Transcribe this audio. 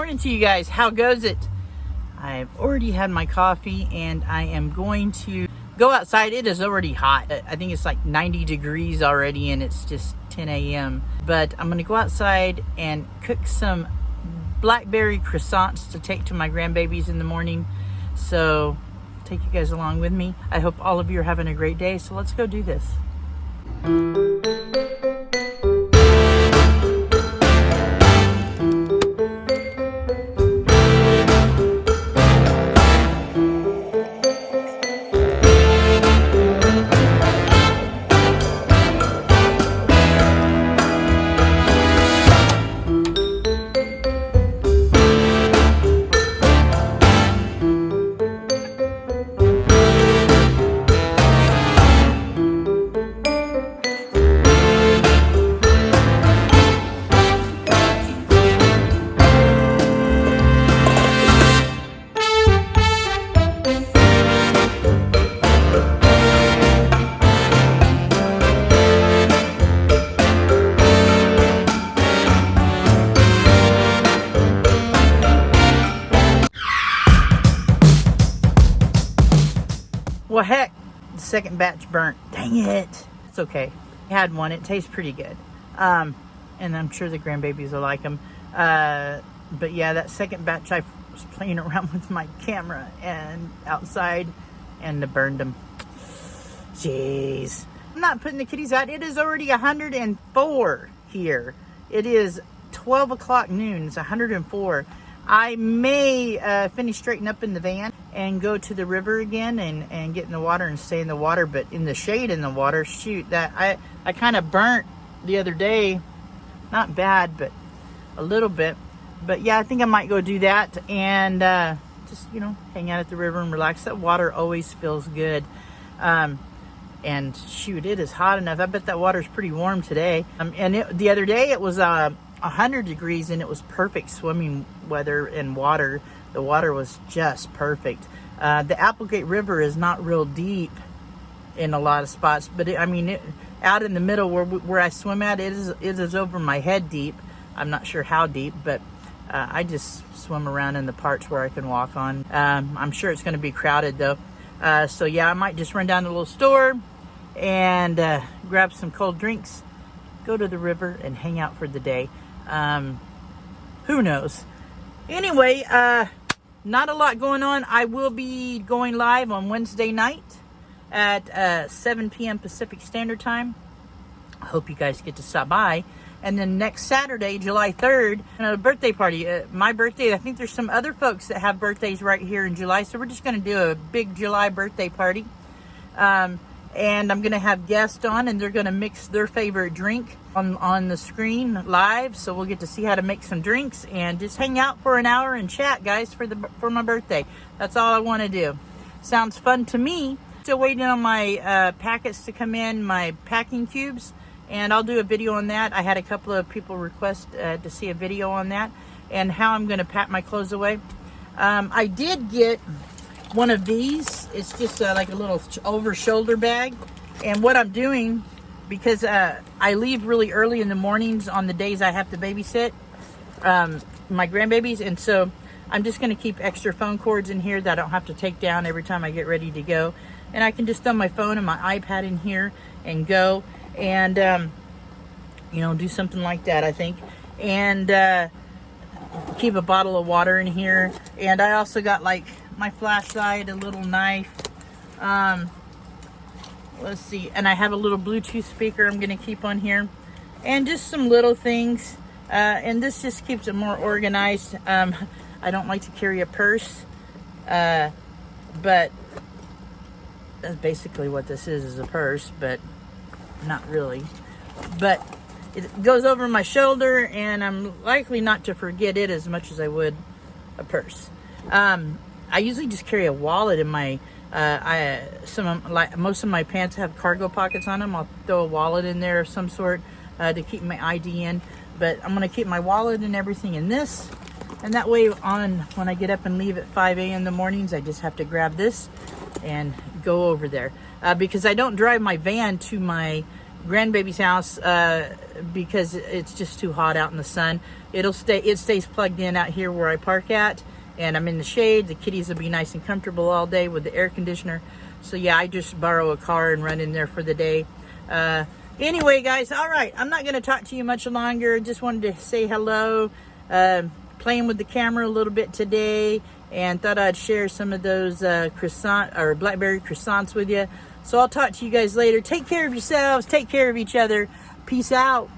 morning to you guys. How goes it? I've already had my coffee and I am going to go outside. It is already hot. I think it's like 90 degrees already and it's just 10 a.m. But I'm going to go outside and cook some Blackberry Croissants to take to my grandbabies in the morning. So take you guys along with me. I hope all of you are having a great day. So let's go do this. Well, heck, the second batch burnt. Dang it. It's okay. I had one. It tastes pretty good. And I'm sure the grandbabies will like them. But yeah, that second batch, I was playing around with my camera and outside and I burned them. Jeez. I'm not putting the kitties out. It is already 104 here. It is 12 o'clock noon. It's 104. I may finish straightening up in the van and go to the river again and get in the water and stay in the water, but in the shade in the water, shoot, that I kind of burnt the other day. Not bad, but a little bit. But yeah, I think I might go do that and just, you know, hang out at the river and relax. That water always feels good. And shoot, it is hot enough. I bet that water's pretty warm today. The other day it was 100 degrees and it was perfect swimming weather and water. The water was just perfect. The Applegate River is not real deep in a lot of spots, but out in the middle where I swim at, it is over my head deep. I'm not sure how deep, but I just swim around in the parts where I can walk on. I'm sure it's going to be crowded though. So yeah, I might just run down to the little store and grab some cold drinks, go to the river and hang out for the day. Who knows? Anyway, not a lot going on. I will be going live on Wednesday night at 7 p.m. Pacific Standard Time. I hope you guys get to stop by. And then next Saturday, July 3rd, a birthday party. My birthday, I think there's some other folks that have birthdays right here in July. So we're just going to do a big July birthday party. And I'm going to have guests on and they're going to mix their favorite drink on the screen live. So we'll get to see how to make some drinks and just hang out for an hour and chat, guys, for my birthday. That's all I want to do. Sounds fun to me. Still waiting on my packets to come in, my packing cubes. And I'll do a video on that. I had a couple of people request to see a video on that and how I'm going to pack my clothes away. I did get one of these. It's just like a little over shoulder bag. And what I'm doing, because I leave really early in the mornings on the days I have to babysit my grandbabies. And so I'm just going to keep extra phone cords in here that I don't have to take down every time I get ready to go. And I can just throw my phone and my iPad in here and go and, you know, do something like that, I think. And keep a bottle of water in here. And I also got like my flashlight, a little knife. Let's see. And I have a little Bluetooth speaker I'm going to keep on here. And just some little things. And this just keeps it more organized. I don't like to carry a purse. But that's basically what this is a purse, but not really. But it goes over my shoulder and I'm likely not to forget it as much as I would a purse. I usually just carry a wallet in my most of my pants have cargo pockets on them. I'll throw a wallet in there of some sort to keep my ID in, but I'm going to keep my wallet and everything in this, and that way when I get up and leave at 5 a.m. in the mornings, I just have to grab this and go over there because I don't drive my van to my grandbaby's house because it's just too hot out in the sun. It stays plugged in out here where I park at, and I'm in the shade. The kitties will be nice and comfortable all day with the air conditioner. So yeah, I just borrow a car and run in there for the day. Anyway, guys, all right, I'm not going to talk to you much longer. Just wanted to say hello. Playing with the camera a little bit today, and thought I'd share some of those Blackberry croissants with you. So I'll talk to you guys later. Take care of yourselves. Take care of each other. Peace out.